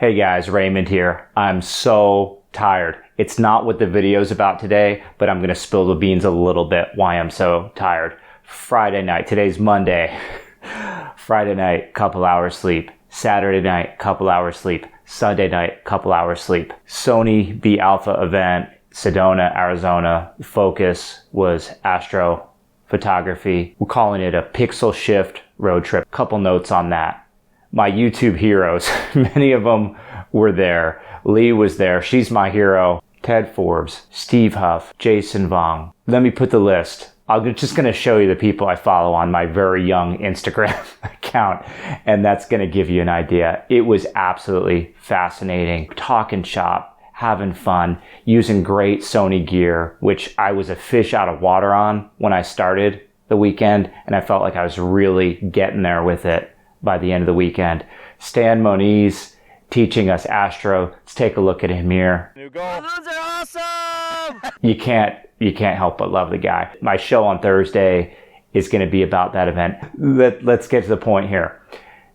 Hey guys, Raymond here. I'm so tired. It's not what the video's about today, but I'm gonna spill the beans a little bit why I'm so tired. Friday night, today's Monday. Friday night, couple hours sleep. Saturday night, couple hours sleep. Sunday night, couple hours sleep. Sony B Alpha event, Sedona, Arizona. The focus was astro photography. We're calling it a pixel shift road trip. Couple notes on that. My YouTube heroes, many of them were there. Leigh was there. She's my hero. Ted Forbes, Steve Huff, Jason Vong. Let me put the list. I'm just going to show you the people I follow on my very young Instagram account, and that's going to give you an idea. It was absolutely fascinating. Talking shop, having fun, using great Sony gear, which I was a fish out of water on when I started the weekend, and I felt like I was really getting there with it by the end of the weekend. Stan Moniz teaching us astro. Let's take a look at him here. New goal. Balloons are awesome! You can't help but love the guy. My show on Thursday is going to be about that event. Let's get to the point here.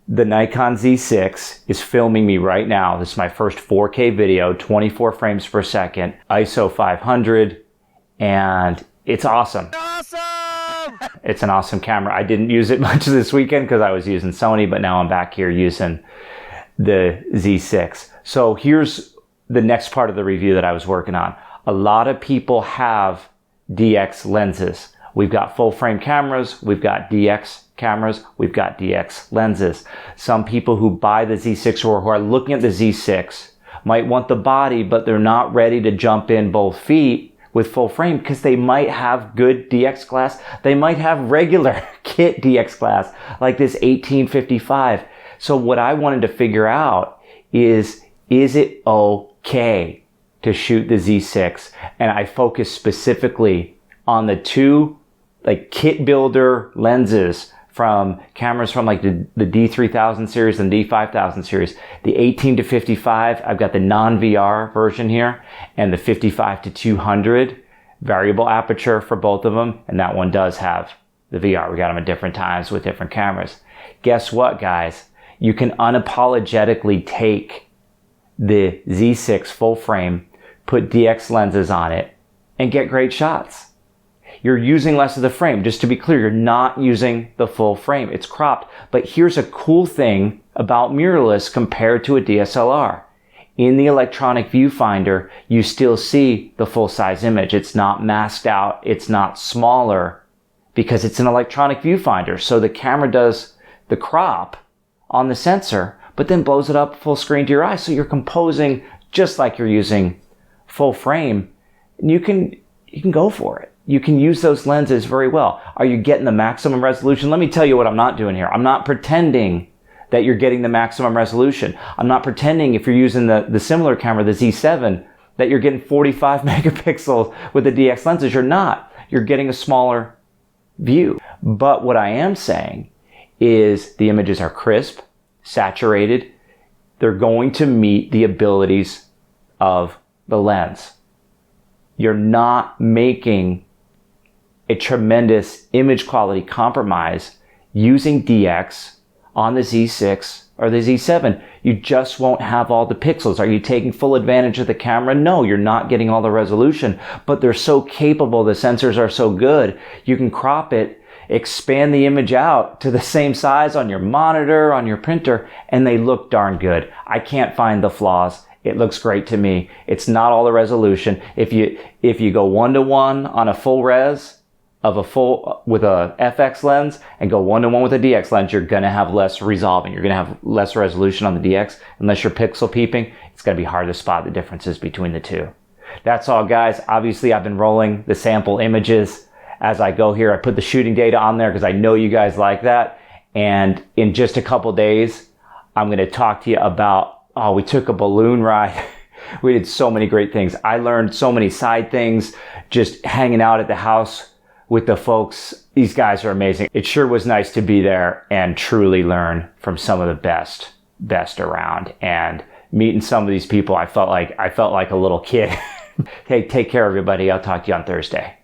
The Nikon Z6 is filming me right now. This is my first 4K video, 24 frames per second, ISO 500, and it's awesome. Awesome! It's an awesome camera. I didn't use it much this weekend because I was using Sony, but now I'm back here using the Z6. So here's the next part of the review that I was working on. A lot of people have DX lenses. We've got full frame cameras, we've got DX cameras, we've got DX lenses. Some people who buy the Z6 or who are looking at the Z6 might want the body, but they're not ready to jump in both feet with full frame because they might have good DX glass. They might have regular kit DX glass like this 1855. So what I wanted to figure out is it okay to shoot the Z6? And I focused specifically on the two like kit builder lenses from cameras from like the D3000 series and D5000 series. The 18-55, I've got the non-VR version here, and the 55-200 variable aperture for both of them, and that one does have the VR. We got them at different times with different cameras. Guess what, guys? You can unapologetically take the Z6 full frame, put DX lenses on it, and get great shots. You're using less of the frame. Just to be clear, you're not using the full frame. It's cropped. But here's a cool thing about mirrorless compared to a DSLR. In the electronic viewfinder, you still see the full-size image. It's not masked out. It's not smaller because it's an electronic viewfinder. So the camera does the crop on the sensor, but then blows it up full screen to your eye. So you're composing just like you're using full frame. And you can go for it. You can use those lenses very well. Are you getting the maximum resolution? Let me tell you what I'm not doing here. I'm not pretending that you're getting the maximum resolution. I'm not pretending if you're using the similar camera, the Z7, that you're getting 45 megapixels with the DX lenses. You're not. You're getting a smaller view. But what I am saying is the images are crisp, saturated. They're going to meet the abilities of the lens. You're not making a tremendous image quality compromise using DX on the Z6 or the Z7. You just won't have all the pixels. Are you taking full advantage of the camera? No, you're not getting all the resolution, but they're so capable. The sensors are so good. You can crop it, expand the image out to the same size on your monitor, on your printer, and they look darn good. I can't find the flaws. It looks great to me. It's not all the resolution. If you go 1:1 on a full res with a FX lens and go 1:1 with a DX lens, you're going to have less resolving. You're going to have less resolution on the DX. Unless you're pixel peeping, it's going to be hard to spot the differences between the two. That's all, guys. Obviously, I've been rolling the sample images as I go here. I put the shooting data on there because I know you guys like that. And in just a couple days, I'm going to talk to you about, we took a balloon ride. We did so many great things. I learned so many side things just hanging out at the house with the folks. These guys are amazing. It sure was nice to be there and truly learn from some of the best around. And meeting some of these people, I felt like a little kid. Hey, take care, everybody. I'll talk to you on Thursday.